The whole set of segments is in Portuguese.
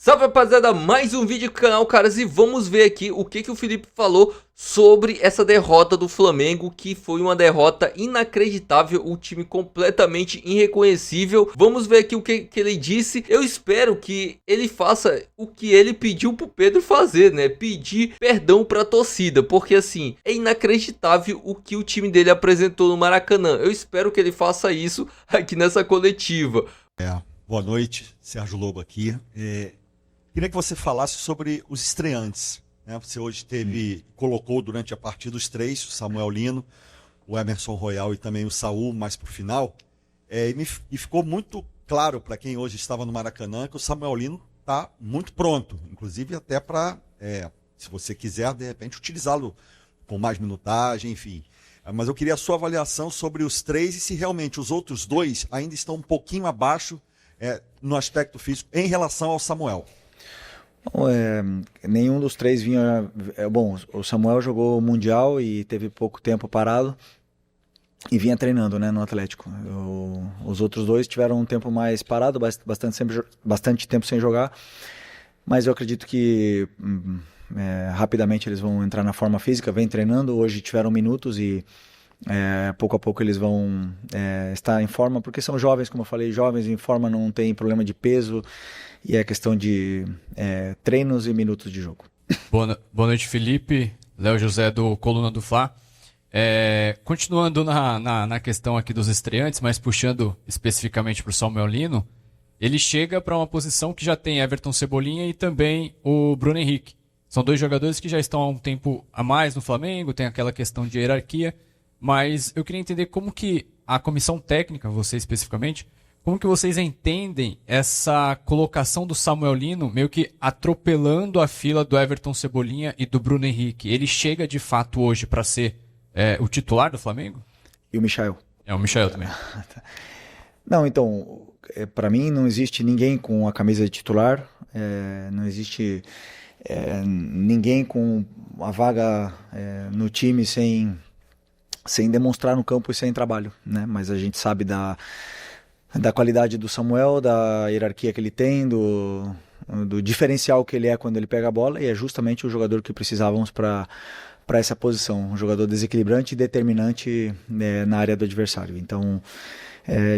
Salve rapaziada, mais um vídeo do canal, caras, e vamos ver aqui o que o Felipe falou sobre essa derrota do Flamengo, que foi uma derrota inacreditável, um time completamente irreconhecível. Vamos ver aqui o que ele disse. Eu espero que ele faça o que ele pediu pro Pedro fazer, né? Pedir perdão pra torcida, porque assim, é inacreditável o que o time dele apresentou no Maracanã. Eu espero que ele faça isso aqui nessa coletiva. Boa noite, Sérgio Lobo aqui. Queria que você falasse sobre os estreantes, né? Você hoje colocou durante a partida os três, o Samuel Lino, o Emerson Royal e também o Saul, mais para o final. E ficou muito claro para quem hoje estava no Maracanã que o Samuel Lino está muito pronto, inclusive até para, se você quiser, de repente, utilizá-lo com mais minutagem, enfim. Mas eu queria a sua avaliação sobre os três e se realmente os outros dois ainda estão um pouquinho abaixo no aspecto físico em relação ao Samuel. Bom, nenhum dos três vinha. Bom, o Samuel jogou o Mundial e teve pouco tempo parado e vinha treinando, né, no Atlético. Os outros dois tiveram um tempo mais parado, bastante tempo sem jogar, mas eu acredito que rapidamente eles vão entrar na forma física, vem treinando. Hoje tiveram minutos e pouco a pouco eles vão estar em forma, porque são jovens, como eu falei, jovens em forma, não tem problema de peso, e é questão de treinos e minutos de jogo. Boa noite, Felipe. Léo José do Coluna do Fla. Continuando na questão aqui dos estreantes, mas puxando especificamente para o Samuel Lino, ele chega para uma posição que já tem Everton Cebolinha e também o Bruno Henrique. São dois jogadores que já estão há um tempo a mais no Flamengo, tem aquela questão de hierarquia, mas eu queria entender como que a comissão técnica, você especificamente, como que vocês entendem essa colocação do Samuel Lino meio que atropelando a fila do Everton Cebolinha e do Bruno Henrique? Ele chega de fato hoje para ser o titular do Flamengo? E o Michael? O Michael também. Não, então, para mim não existe ninguém com a camisa de titular, não existe ninguém com a vaga no time sem demonstrar no campo e sem trabalho, né? Mas a gente sabe da qualidade do Samuel, da hierarquia que ele tem, do diferencial que ele é quando ele pega a bola, e é justamente o jogador que precisávamos para essa posição, um jogador desequilibrante e determinante na área do adversário. Então,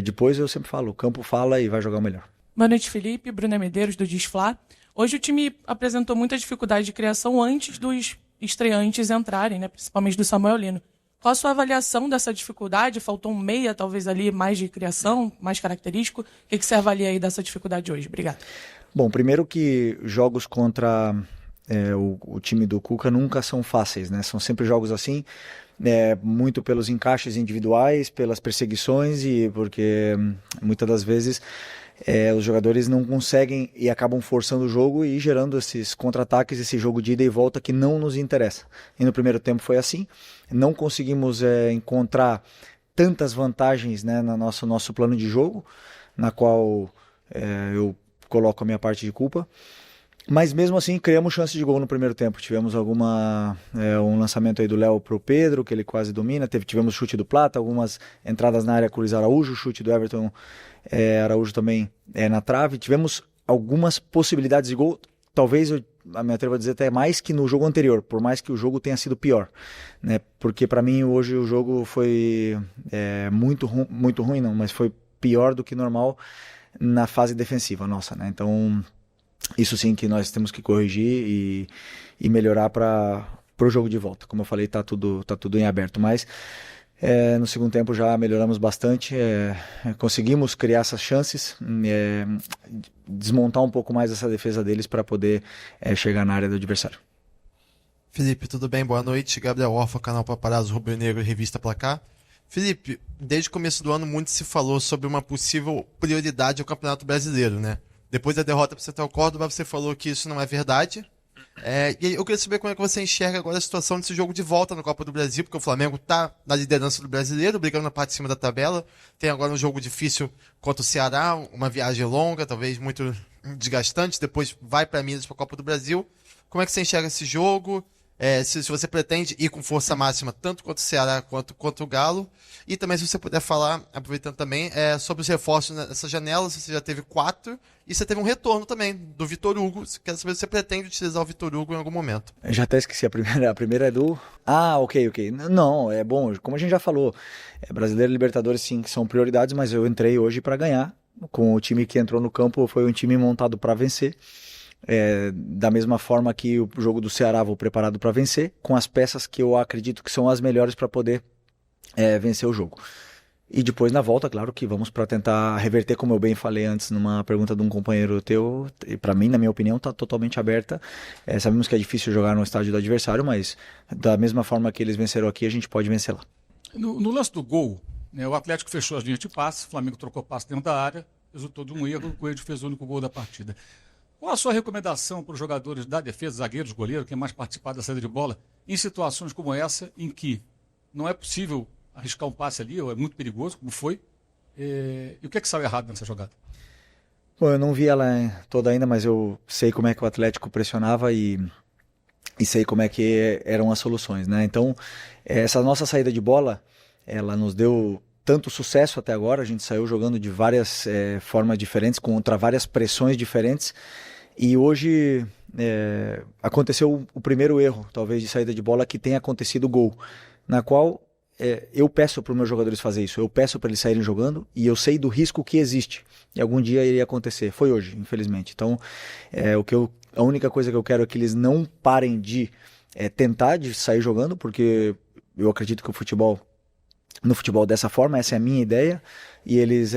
depois eu sempre falo, o campo fala e vai jogar o melhor. Boa noite, Felipe. Bruna Medeiros, do Disfla. Hoje o time apresentou muita dificuldade de criação antes dos estreantes entrarem, né? Principalmente do Samuel Lino. Qual a sua avaliação dessa dificuldade? Faltou um meia, talvez ali, mais de criação, mais característico. O que você avalia aí dessa dificuldade hoje? Obrigado. Bom, primeiro que jogos contra o time do Cuca nunca são fáceis, né? São sempre jogos assim, muito pelos encaixes individuais, pelas perseguições, e porque muitas das vezes os jogadores não conseguem e acabam forçando o jogo e gerando esses contra-ataques, esse jogo de ida e volta que não nos interessa. E no primeiro tempo foi assim, não conseguimos encontrar tantas vantagens, né, no nosso plano de jogo, na qual eu coloco a minha parte de culpa. Mas mesmo assim criamos chance de gol no primeiro tempo. Tivemos um lançamento aí do Léo pro Pedro, que ele quase domina. Tivemos chute do Plata, algumas entradas na área com o Luiz Araújo, chute do Everton Araújo também na trave. Tivemos algumas possibilidades de gol. Talvez eu me atrevo a dizer até mais que no jogo anterior, por mais que o jogo tenha sido pior, né? Porque para mim hoje o jogo foi muito ruim, não, mas foi pior do que normal na fase defensiva nossa, né? Então isso sim que nós temos que corrigir e melhorar para o jogo de volta. Como eu falei, tá tudo em aberto, mas no segundo tempo já melhoramos bastante, conseguimos criar essas chances, desmontar um pouco mais essa defesa deles para poder chegar na área do adversário. Felipe, tudo bem? Boa noite. Gabriel Orfa, canal Paparazzo Rubro Negro e Revista Placar. Felipe, desde o começo do ano muito se falou sobre uma possível prioridade ao Campeonato Brasileiro, né? Depois da derrota para o Central Córdoba, você falou que isso não é verdade. E eu queria saber como é que você enxerga agora a situação desse jogo de volta na Copa do Brasil, porque o Flamengo está na liderança do Brasileiro, brigando na parte de cima da tabela. Tem agora um jogo difícil contra o Ceará, uma viagem longa, talvez muito desgastante. Depois vai para Minas para a Copa do Brasil. Como é que você enxerga esse jogo? se você pretende ir com força máxima tanto contra o Ceará quanto contra o Galo. E também se você puder falar, aproveitando também, sobre os reforços nessa janela, se você já teve 4 e você teve um retorno também do Vitor Hugo. Quero saber se você pretende utilizar o Vitor Hugo em algum momento. Eu já até esqueci a primeira. A primeira é do... Ah, ok. Não, é bom. Como a gente já falou, Brasileiro e Libertadores sim que são prioridades, mas eu entrei hoje para ganhar. Com o time que entrou no campo, foi um time montado para vencer. Da mesma forma que o jogo do Ceará, vou preparado para vencer, com as peças que eu acredito que são as melhores para poder vencer o jogo. E depois na volta, claro que vamos para tentar reverter, como eu bem falei antes numa pergunta de um companheiro teu, e para mim, na minha opinião, está totalmente aberta. Sabemos que é difícil jogar no estádio do adversário, mas da mesma forma que eles venceram aqui, a gente pode vencer lá. No lance do gol, né, o Atlético fechou as linhas de passe, o Flamengo trocou passe dentro da área, resultou de um erro, o Coelho fez o único gol da partida. Qual a sua recomendação para os jogadores da defesa, zagueiros, goleiro, quem mais participar da saída de bola, em situações como essa, em que não é possível arriscar um passe ali, ou é muito perigoso, como foi, e o que é que saiu errado nessa jogada? Bom, eu não vi ela toda ainda, mas eu sei como é que o Atlético pressionava e sei como é que eram as soluções, né? Então, essa nossa saída de bola, ela nos deu tanto sucesso até agora, a gente saiu jogando de várias formas diferentes, contra várias pressões diferentes, e hoje aconteceu o primeiro erro, talvez, de saída de bola, que tenha acontecido o gol, na qual eu peço para os meus jogadores fazer isso, eu peço para eles saírem jogando, e eu sei do risco que existe, e algum dia iria acontecer, foi hoje, infelizmente. Então, a única coisa que eu quero é que eles não parem de tentar de sair jogando, porque eu acredito que no futebol dessa forma, essa é a minha ideia, e eles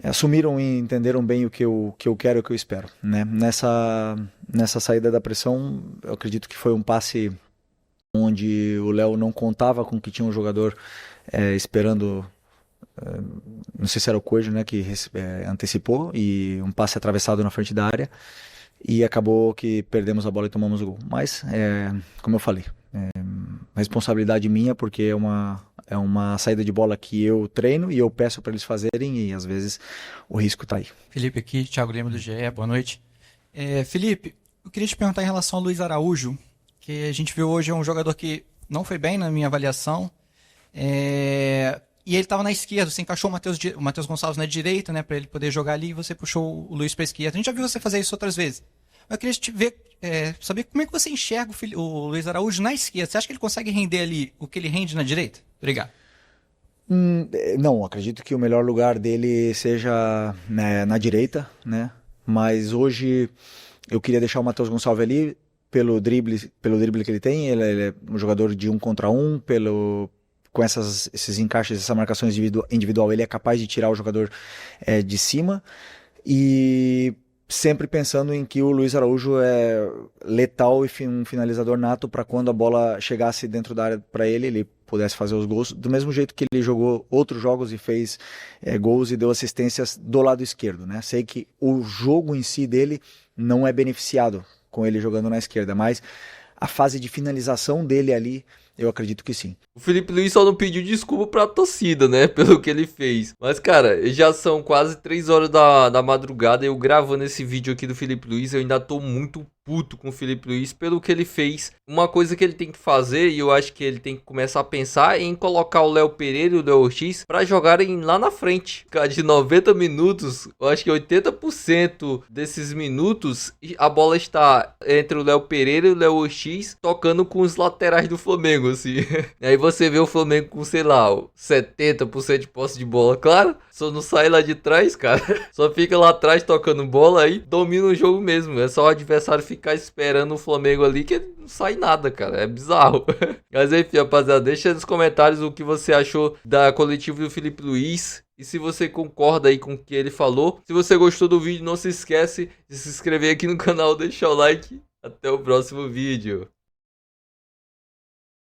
assumiram e entenderam bem o que eu quero e o que eu espero, né? Nessa saída da pressão, eu acredito que foi um passe onde o Léo não contava com que tinha um jogador esperando, não sei se era o Coelho, né, que antecipou, e um passe atravessado na frente da área, e acabou que perdemos a bola e tomamos o gol. Mas, como eu falei, responsabilidade minha, porque é uma saída de bola que eu treino e eu peço para eles fazerem, e às vezes o risco está aí. Felipe aqui, Thiago Lima do GE, boa noite. Felipe, eu queria te perguntar em relação ao Luiz Araújo, que a gente viu hoje é um jogador que não foi bem na minha avaliação, e ele estava na esquerda, você encaixou o Matheus Gonçalves na direita, né, para ele poder jogar ali, e você puxou o Luiz para a esquerda. A gente já viu você fazer isso outras vezes. Eu queria te ver, saber como é que você enxerga o Luiz Araújo na esquerda. Você acha que ele consegue render ali o que ele rende na direita? Obrigado. Não, acredito que o melhor lugar dele seja na direita, né? Mas hoje eu queria deixar o Matheus Gonçalves ali pelo drible que ele tem. Ele é um jogador de 1 contra 1, com esses encaixes, essas marcações individual, ele é capaz de tirar o jogador de cima, e sempre pensando em que o Luiz Araújo é letal e um finalizador nato, para quando a bola chegasse dentro da área para ele pudesse fazer os gols, do mesmo jeito que ele jogou outros jogos e fez gols e deu assistências do lado esquerdo, né? Sei que o jogo em si dele não é beneficiado com ele jogando na esquerda, mas a fase de finalização dele ali, eu acredito que sim. O Felipe Luiz só não pediu desculpa pra torcida, né? Pelo que ele fez. Mas, cara, já são quase 3 horas da madrugada. Eu gravando esse vídeo aqui do Felipe Luiz, eu ainda tô muito puto com o Felipe Luiz pelo que ele fez. Uma coisa que ele tem que fazer, e eu acho que ele tem que começar a pensar, em colocar o Léo Pereira e o Léo Ortiz pra jogarem lá na frente. Cara, de 90 minutos, eu acho que 80% desses minutos, a bola está entre o Léo Pereira e o Léo Ortiz tocando com os laterais do Flamengo, assim. Aí você vê o Flamengo com, sei lá, 70% de posse de bola, claro. Só não sai lá de trás, cara. Só fica lá atrás tocando bola, aí domina o jogo mesmo. É só o adversário ficar esperando o Flamengo ali, que não sai nada, cara. É bizarro. Mas enfim, rapaziada, deixa nos comentários o que você achou da coletiva do Felipe Luiz. E se você concorda aí com o que ele falou. Se você gostou do vídeo, não se esquece de se inscrever aqui no canal, deixar o like. Até o próximo vídeo.